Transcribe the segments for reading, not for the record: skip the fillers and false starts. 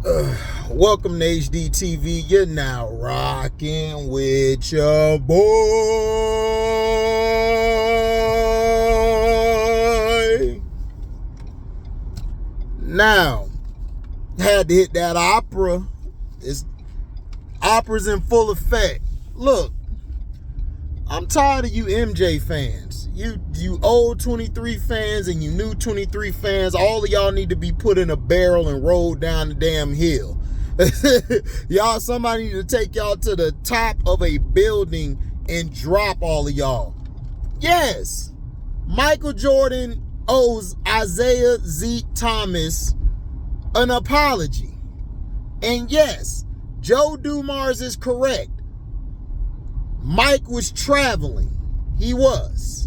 Welcome to HDiiTV. You're now rocking with your boy. Now, had to hit that opera. Opera's in full effect. Look, I'm tired of you MJ fans. You old 23 fans and you new 23 fans. All of y'all need to be put in a barrel and rolled down the damn hill. Y'all, somebody need to take y'all to the top of a building and drop all of y'all. Yes, Michael Jordan owes isiahthomas an apology. And yes, Joe Dumars is correct. Mike was traveling. He was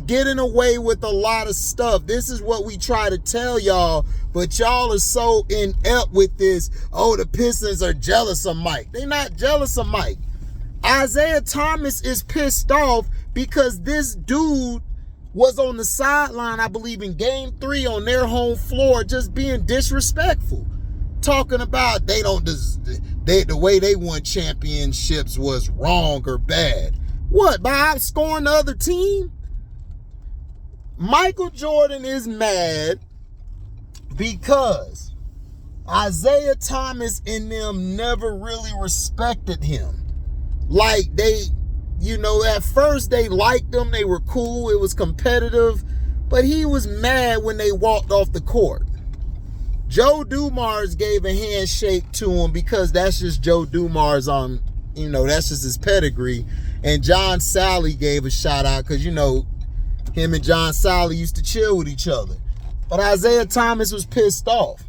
getting away with a lot of stuff. This is what we try to tell y'all, but y'all are so inept with this. Oh, the Pistons are jealous of Mike. They're not jealous of Mike. isiahthomas is pissed off because this dude was on the sideline, I believe, in Game 3 on their home floor, just being disrespectful. Talking about the way they won championships was wrong or bad. What, by outscoring the other team? Michael Jordan is mad because isiahthomas and them never really respected him. Like at first they liked him, they were cool, it was competitive, but he was mad when they walked off the court. Joe Dumars gave a handshake to him because that's just Joe Dumars that's just his pedigree. And John Sally gave a shout out because, him and John Sally used to chill with each other. But isiahthomas was pissed off.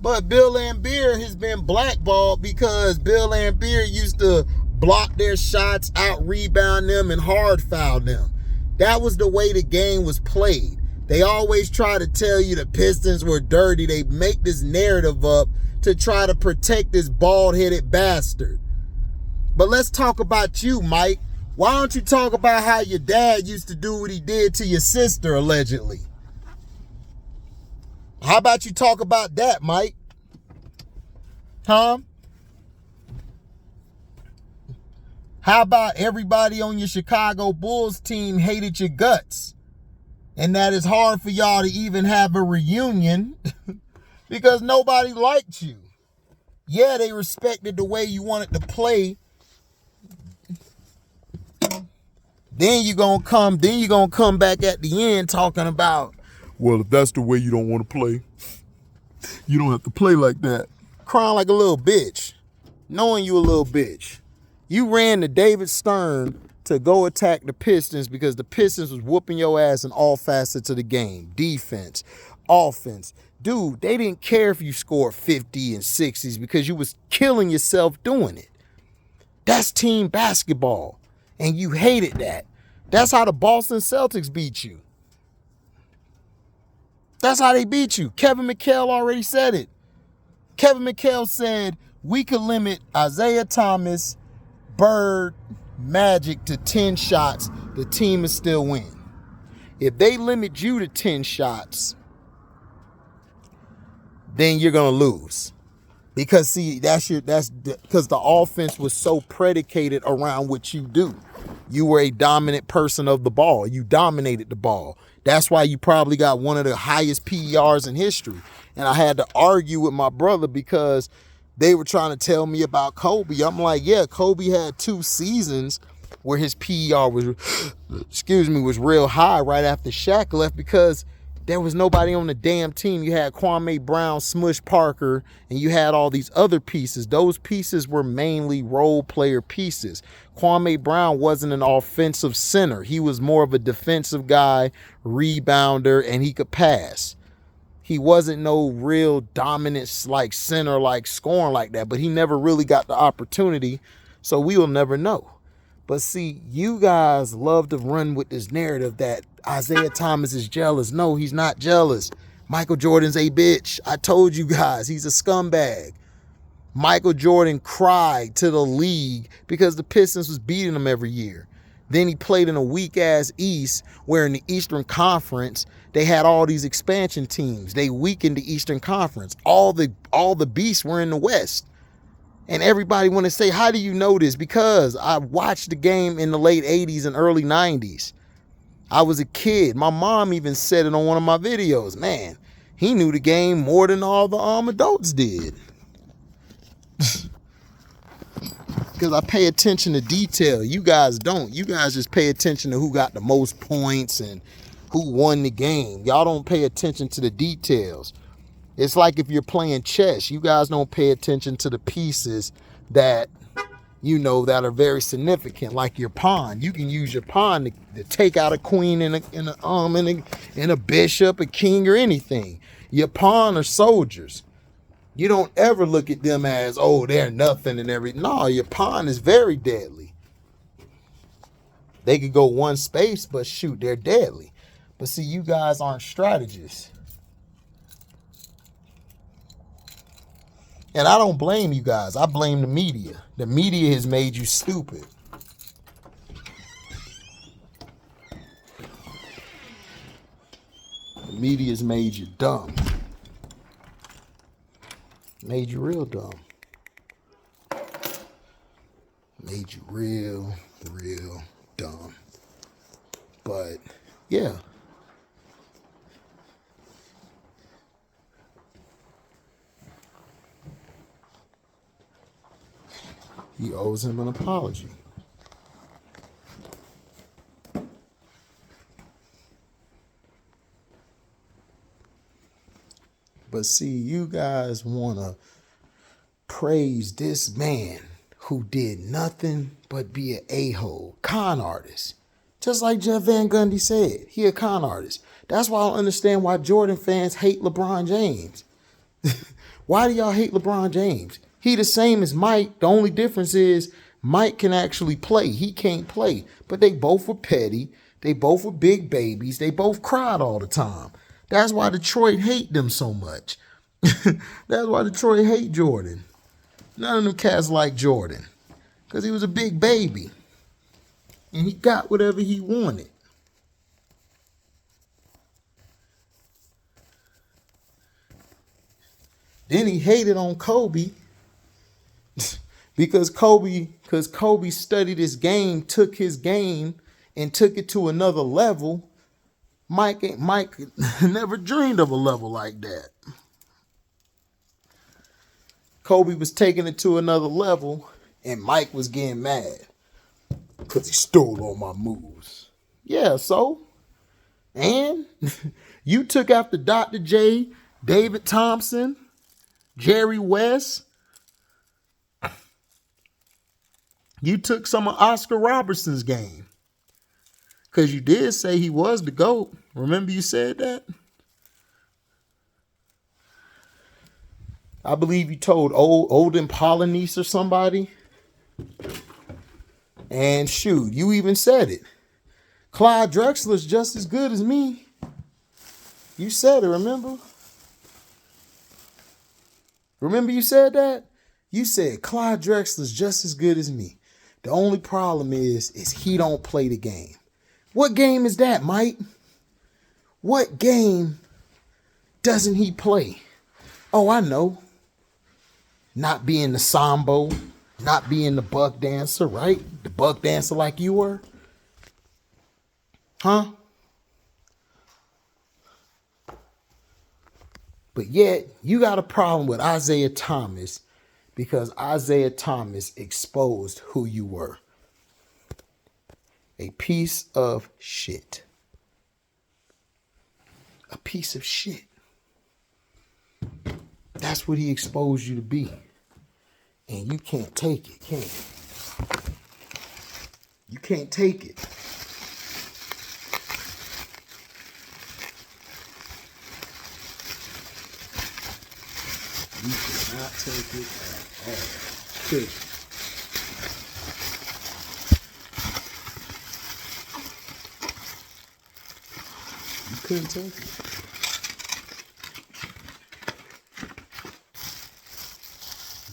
But Bill Laimbeer has been blackballed because Bill Laimbeer used to block their shots, out-rebound them, and hard-foul them. That was the way the game was played. They always try to tell you the Pistons were dirty. They make this narrative up to try to protect this bald-headed bastard. But let's talk about you, Mike. Why don't you talk about how your dad used to do what he did to your sister, allegedly? How about you talk about that, Mike? Huh? How about everybody on your Chicago Bulls team hated your guts? And that it's hard for y'all to even have a reunion because nobody liked you. Yeah, they respected the way you wanted to play. Then you're gonna come back at the end talking about, well, if that's the way you don't want to play, you don't have to play like that. Crying like a little bitch. Knowing you a little bitch. You ran to David Stern to go attack the Pistons because the Pistons was whooping your ass in all facets of the game. Defense, offense. Dude, they didn't care if you scored 50 and 60s because you was killing yourself doing it. That's team basketball. And you hated that. That's how the Boston Celtics beat you. That's how they beat you. Kevin McHale already said it. Kevin McHale said we could limit isiahthomas, Bird, Magic to 10 shots, the team will still win. If they limit you to 10 shots, then you're going to lose. Because see, that's because the offense was so predicated around what you do. You were a dominant person of the ball. You dominated the ball. That's why you probably got one of the highest PERs in history. And I had to argue with my brother because they were trying to tell me about Kobe. I'm like, yeah, Kobe had 2 seasons where his PER was real high right after Shaq left because there was nobody on the damn team. You had Kwame Brown, Smush Parker, and you had all these other pieces. Those pieces were mainly role player pieces. Kwame Brown wasn't an offensive center. He was more of a defensive guy, rebounder, and he could pass. He wasn't no real dominant like center, like scoring like that, but he never really got the opportunity, so we will never know. But see, you guys love to run with this narrative that isiahthomas is jealous. No, he's not jealous. Michael Jordan's a bitch. I told you guys, he's a scumbag. Michael Jordan cried to the league because the Pistons was beating him every year. Then he played in a weak-ass East, where in the Eastern Conference, they had all these expansion teams. They weakened the Eastern Conference. All the beasts were in the West. And everybody want to say, how do you know this? Because I watched the game in the late 80s and early 90s. I was a kid. My mom even said it on one of my videos. Man, he knew the game more than all the adults did. Because I pay attention to detail. You guys don't. You guys just pay attention to who got the most points and who won the game. Y'all don't pay attention to the details. It's like if you're playing chess, you guys don't pay attention to the pieces that, you know, that are very significant, like your pawn. You can use your pawn to take out a queen and a bishop, a king, or anything. Your pawn are soldiers. You don't ever look at them as, oh, they're nothing and everything. No, your pawn is very deadly. They could go one space, but shoot, they're deadly. But see, you guys aren't strategists. And I don't blame you guys. I blame the media. The media has made you stupid. The media has made you dumb. Made you real dumb. Made you real dumb. But, yeah. He owes him an apology. But see, you guys want to praise this man who did nothing but be an a-hole, con artist. Just like Jeff Van Gundy said, he a con artist. That's why I don't understand why Jordan fans hate LeBron James. Why do y'all hate LeBron James? He the same as Mike. The only difference is Mike can actually play. He can't play. But they both were petty. They both were big babies. They both cried all the time. That's why Detroit hate them so much. That's why Detroit hate Jordan. None of them cats like Jordan. Because he was a big baby. And he got whatever he wanted. Then he hated on Kobe. because Kobe studied his game, took his game, and took it to another level. Mike never dreamed of a level like that. Kobe was taking it to another level, and Mike was getting mad because he stole all my moves. Yeah, so? And you took after Dr. J, David Thompson, Jerry West. You took some of Oscar Robertson's game. Because you did say he was the GOAT. Remember you said that? I believe you told Olden Polynice or somebody. And shoot, you even said it. Clyde Drexler's just as good as me. You said it, remember? Remember you said that? You said Clyde Drexler's just as good as me. The only problem is he don't play the game. What game is that, Mike? What game doesn't he play? Oh, I know. Not being the Sambo, not being the buck dancer, right? The buck dancer like you were. Huh? But yet, you got a problem with Isiah Thomas because Isiah Thomas exposed who you were. A piece of shit. A piece of shit. That's what he exposed you to be. And you can't take it, can you? You can't take it. You cannot take it at all. Could you? You couldn't take it.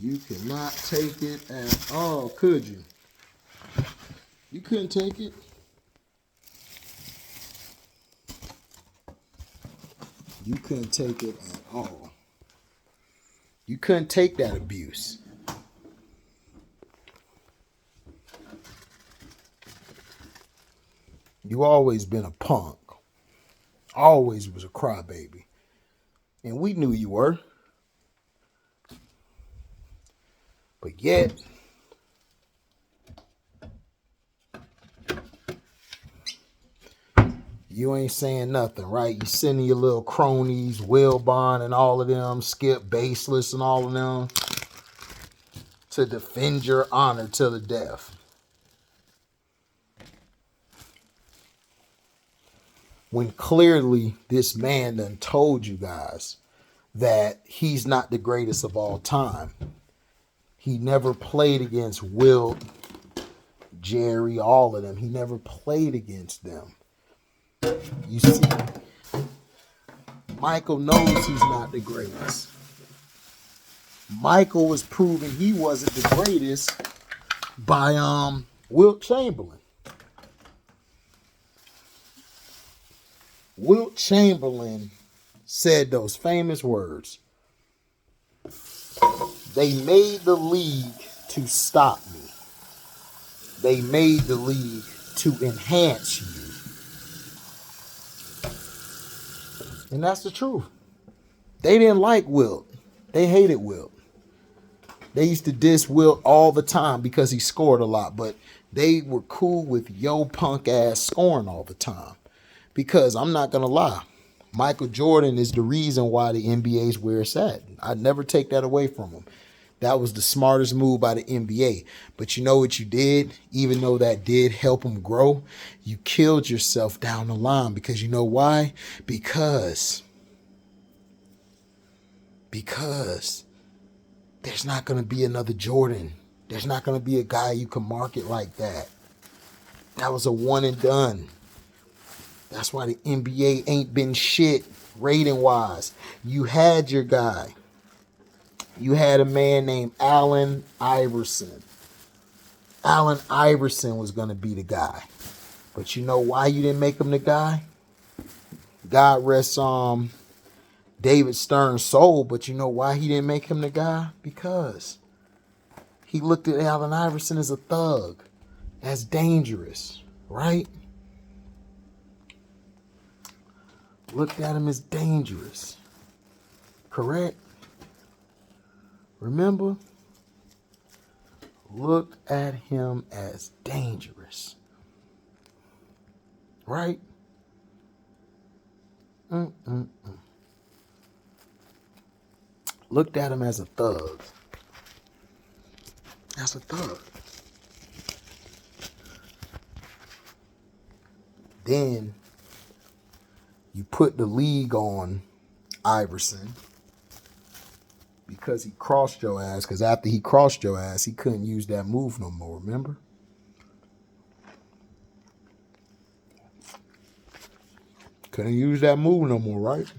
You cannot take it at all, could you? You couldn't take it. You couldn't take it at all. You couldn't take that abuse. You always been a punk. Always was a crybaby. And we knew you were. But yet, you ain't saying nothing, right? You sending your little cronies, Wilbon and all of them, Skip Baseless and all of them, to defend your honor to the death. When clearly this man done told you guys that he's not the greatest of all time. He never played against Wilt, Jerry, all of them. He never played against them. You see, Michael knows he's not the greatest. Michael was proving he wasn't the greatest by Wilt Chamberlain. Wilt Chamberlain said those famous words. They made the league to stop me. They made the league to enhance you. And that's the truth. They didn't like Wilt. They hated Wilt. They used to diss Wilt all the time because he scored a lot, but they were cool with yo punk ass scoring all the time. Because I'm not going to lie, Michael Jordan is the reason why the NBA is where it's at. I'd never take that away from him. That was the smartest move by the NBA. But you know what you did? Even though that did help him grow, you killed yourself down the line. Because you know why? Because there's not going to be another Jordan. There's not going to be a guy you can market like that. That was a one and done. That's why the NBA ain't been shit rating-wise. You had your guy. You had a man named Allen Iverson. Allen Iverson was going to be the guy. But you know why you didn't make him the guy? God rest David Stern's soul. But you know why he didn't make him the guy? Because he looked at Allen Iverson as a thug, as dangerous, right? Looked at him as dangerous. Correct? Remember? Looked at him as dangerous. Right? Looked at him as a thug. As a thug. Then you put the league on Iverson because he crossed your ass. Because after he crossed your ass, he couldn't use that move no more, remember? Couldn't use that move no more, right?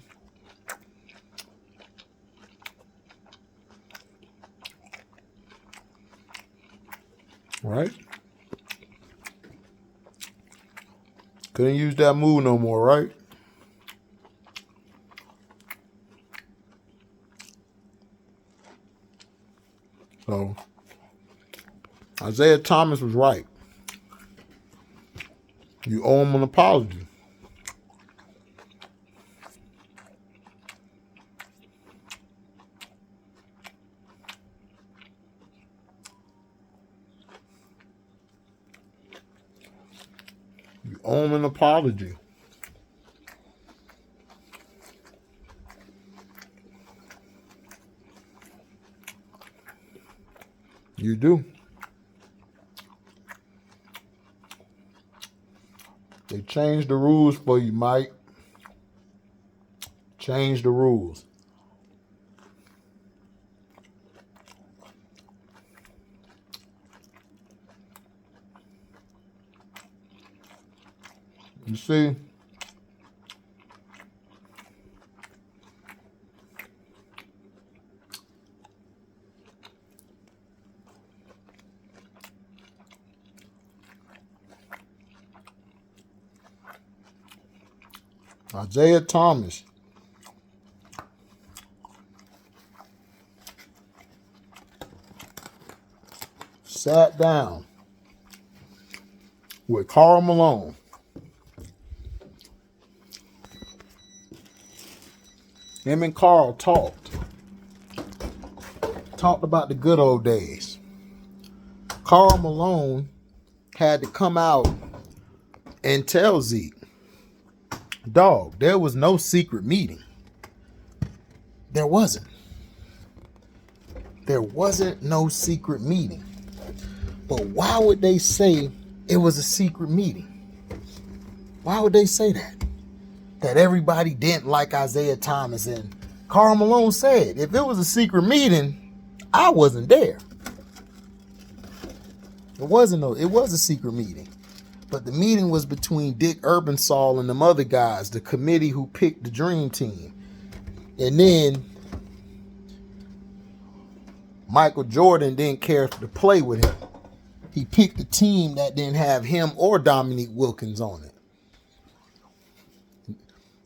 Right? Couldn't use that move no more, right? So, Isaiah Thomas was right. You owe him an apology. You owe him an apology. You do. They changed the rules for you, Mike. Change the rules. You see? Isaiah Thomas sat down with Karl Malone. Him and Karl talked about the good old days. Karl Malone had to come out and tell Zeke, dog, there was no secret meeting. There wasn't. There wasn't no secret meeting. But why would they say it was a secret meeting? Why would they say that? That everybody didn't like Isiah Thomas. And Karl Malone said, if it was a secret meeting, I wasn't there. It was a secret meeting. But the meeting was between Dick Urbansall and them other guys, the committee who picked the dream team. And then Michael Jordan didn't care to play with him. He picked a team that didn't have him or Dominique Wilkins on it.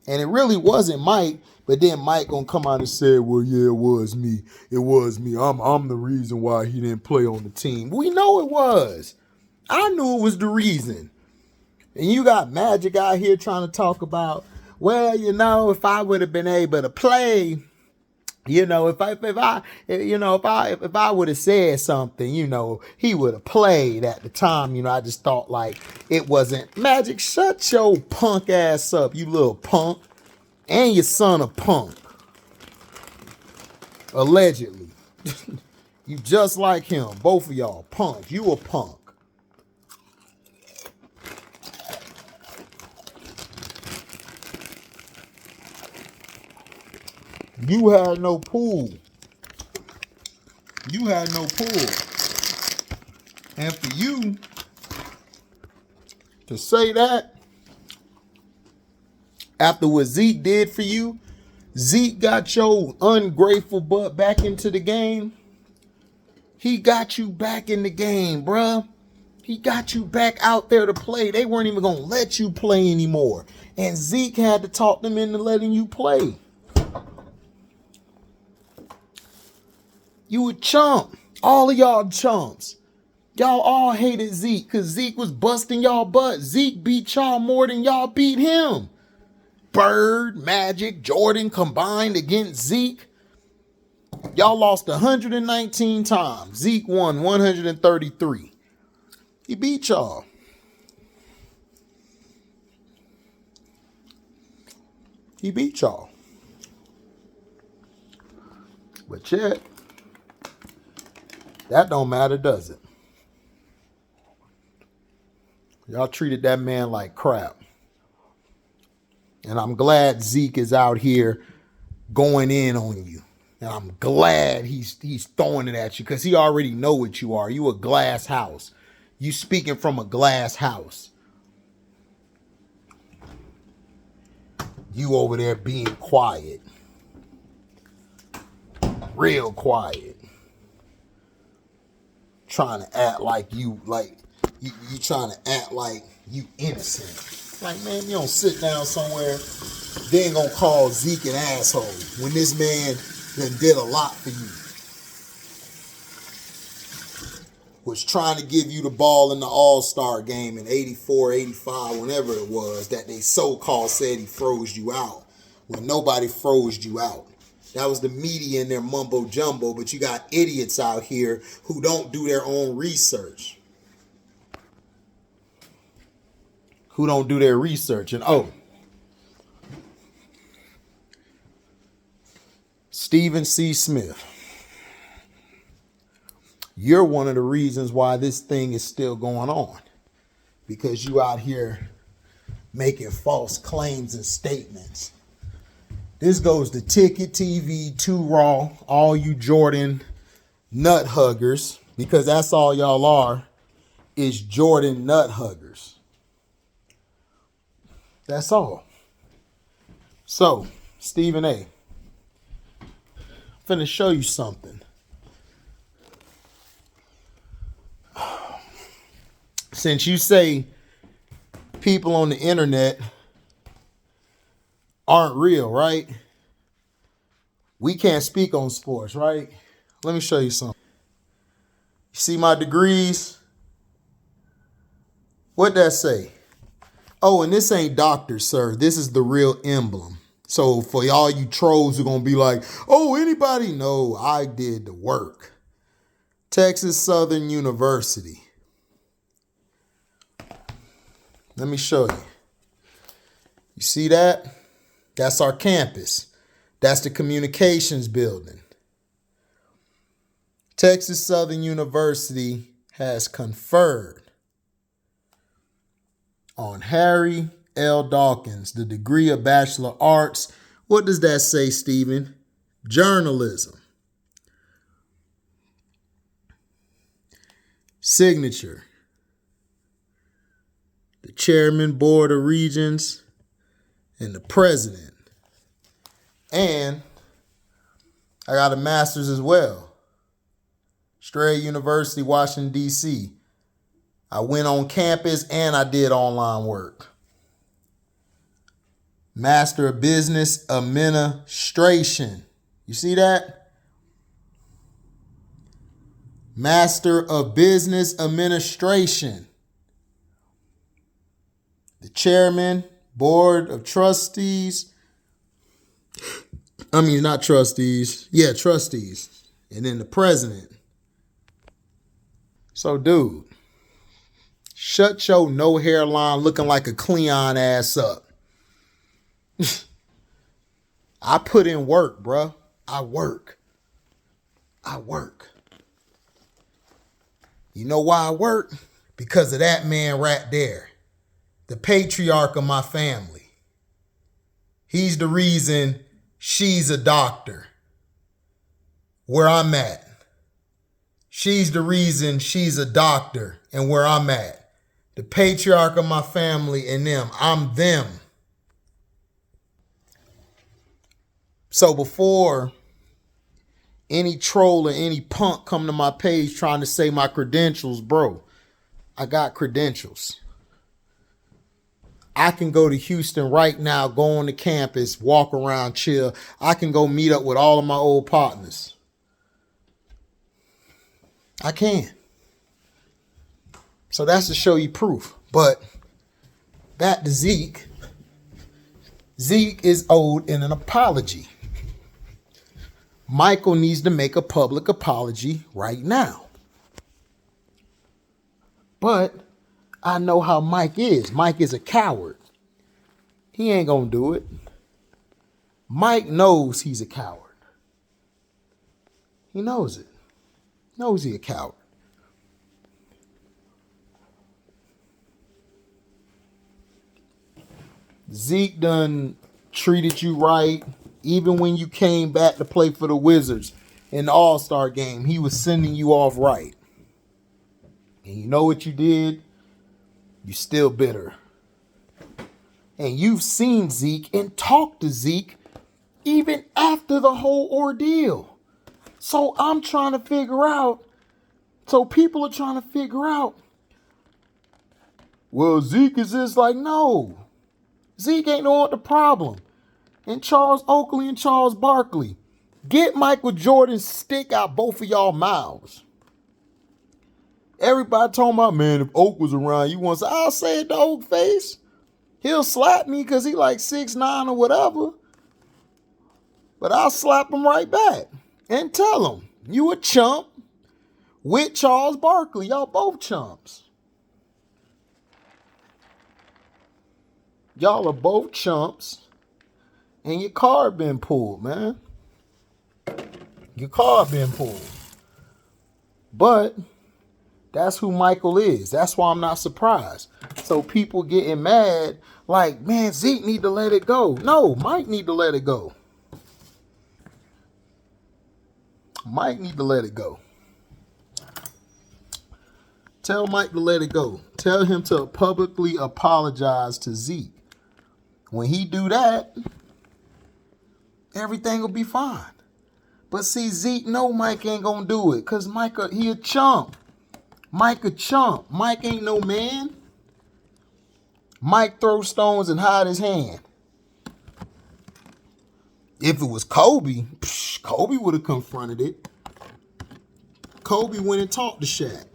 And it really wasn't Mike, but then Mike gonna come out and say, well, yeah, it was me. It was me. I'm the reason why he didn't play on the team. We know it was. I knew it was the reason. And you got Magic out here trying to talk about, well, if I would have been able to play, if I would have said something, he would have played at the time. I just thought like it wasn't. Magic, shut your punk ass up, you little punk, and your son a punk. Allegedly, you just like him. Both of y'all punks. You a punk. You had no pool. You had no pool. And for you to say that after what Zeke did for you, Zeke got your ungrateful butt back into the game. He got you back in the game, bruh. He got you back out there to play. They weren't even going to let you play anymore. And Zeke had to talk them into letting you play. You a chump. All of y'all chumps. Y'all all hated Zeke because Zeke was busting y'all butt. Zeke beat y'all more than y'all beat him. Bird, Magic, Jordan combined against Zeke. Y'all lost 119 times. Zeke won 133. He beat y'all. He beat y'all. But yet, that don't matter, does it? Y'all treated that man like crap. And I'm glad Zeke is out here going in on you. And I'm glad he's throwing it at you because he already know what you are. You a glass house. You speaking from a glass house. You over there being quiet. Real quiet. Trying to act like you trying to act like you innocent. Like, man, you don't sit down somewhere, then gonna call Zeke an asshole when this man done did a lot for you. Was trying to give you the ball in the All-Star game in 84, 85, whenever it was, that they so-called said he froze you out when nobody froze you out. That was the media in their mumbo jumbo, but you got idiots out here who don't do their own research. Who don't do their research. And Stephen C. Smith, you're one of the reasons why this thing is still going on. Because you out here making false claims and statements. This goes to Ticket TV, Too Raw, all you Jordan nut huggers, because that's all y'all are, is Jordan nut huggers. That's all. So, Stephen A., I'm finna show you something. Since you say people on the internet aren't real, right? We can't speak on sports, right? Let me show you something. You see my degrees? What'd that say? Oh, and this ain't doctor, sir. This is the real emblem. So for all you trolls who are going to be like, oh, anybody? No, I did the work. Texas Southern University. Let me show you. You see that? That's our campus. That's the communications building. Texas Southern University has conferred on Harry L. Dawkins the degree of Bachelor of Arts. What does that say, Stephen? Journalism. Signature. The chairman, board of regents, and the president. And I got a master's as well. Strayer University, Washington, D.C. I went on campus and I did online work. Master of Business Administration. You see that? Master of Business Administration. The chairman, board of trustees. I mean, not trustees. Yeah, trustees. And then the president. So, dude, shut your no hairline looking like a Cleon ass up. I put in work, bruh. I work. You know why I work? Because of that man right there. The patriarch of my family. He's the reason she's a doctor. Where I'm at. She's the reason she's a doctor and where I'm at. The patriarch of my family and them. I'm them. So before any troll or any punk come to my page trying to say my credentials, bro, I got credentials. I can go to Houston right now, go on the campus, walk around, chill. I can go meet up with all of my old partners. I can. So that's to show you proof. But back to Zeke. Zeke is owed an apology. Michael needs to make a public apology right now. But I know how Mike is. Mike is a coward. He ain't gonna do it. Mike knows he's a coward. He knows it. Knows he a coward. Zeke done treated you right. Even when you came back to play for the Wizards in the All-Star game, he was sending you off right. And you know what you did? You still bitter. And you've seen Zeke and talked to Zeke even after the whole ordeal. So I'm trying to figure out, so people are trying to figure out, well, Zeke is just like, no. Zeke ain't know what the problem. And Charles Oakley and Charles Barkley, get Michael Jordan's stick out both of y'all mouths. Everybody talking about, man, if Oak was around, you want to say, I'll say it to Oak face. He'll slap me because he like 6'9" or whatever. But I'll slap him right back and tell him, you a chump with Charles Barkley. Y'all both chumps. Y'all are both chumps. And your card been pulled, man. Your card been pulled. But that's who Michael is. That's why I'm not surprised. So people getting mad like, man, Zeke need to let it go. No, Mike need to let it go. Mike need to let it go. Tell Mike to let it go. Tell him to publicly apologize to Zeke. When he do that, everything will be fine. But see, Zeke know Mike ain't gonna do it. Because Mike, he a chump. Mike a chump. Mike ain't no man. Mike throws stones and hide his hand. If it was Kobe, Kobe would have confronted it. Kobe went and talked to Shaq.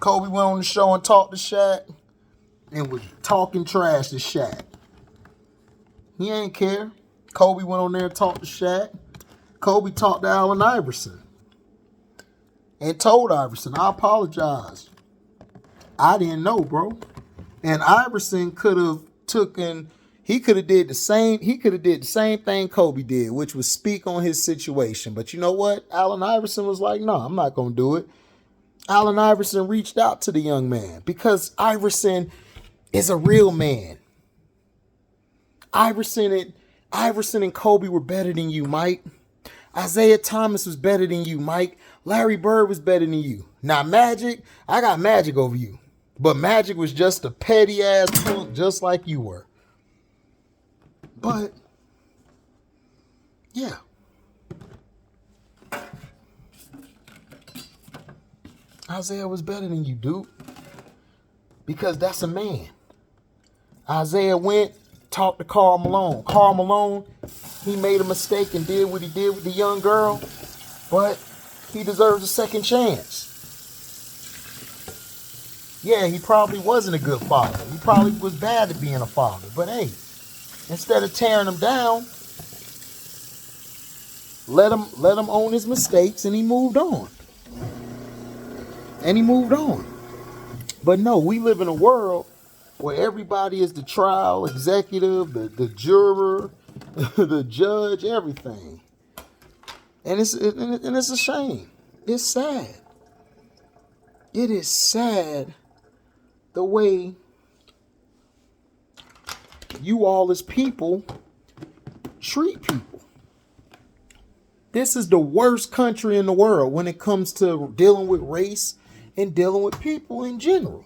Kobe went on the show and talked to Shaq and was talking trash to Shaq. He ain't care. Kobe went on there and talked to Shaq. Kobe talked to Allen Iverson and told Iverson, I apologize. I didn't know, bro. And Iverson could have did the same thing Kobe did, which was speak on his situation. But you know what? Allen Iverson was like, no, I'm not going to do it. Allen Iverson reached out to the young man because Iverson is a real man. Iverson and Kobe were better than you, Mike. Isiahthomas was better than you, Mike. Larry Bird was better than you. Now, Magic, I got Magic over you. But Magic was just a petty-ass punk just like you were. But, yeah. Isaiah was better than you, dude. Because that's a man. Isaiah went, talked to Karl Malone. Karl Malone, he made a mistake and did what he did with the young girl. But he deserves a second chance. Yeah, he probably wasn't a good father. He probably was bad at being a father. But hey, instead of tearing him down, let him own his mistakes, and he moved on. But no, we live in a world where everybody is the trial executive, the juror, the judge, everything. And it's a shame. It's sad. It is sad the way you all as people treat people. This is the worst country in the world when it comes to dealing with race and dealing with people in general.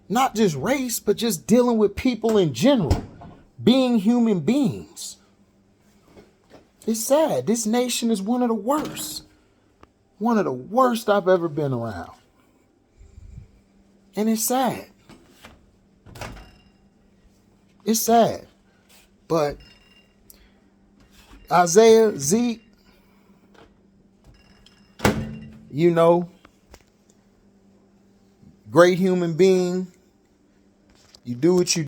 Not just race, but just dealing with people in general. Being human beings. It's sad. This nation is one of the worst. One of the worst I've ever been around. And it's sad. It's sad. But Isaiah, Zeke, you know, great human being. You do what you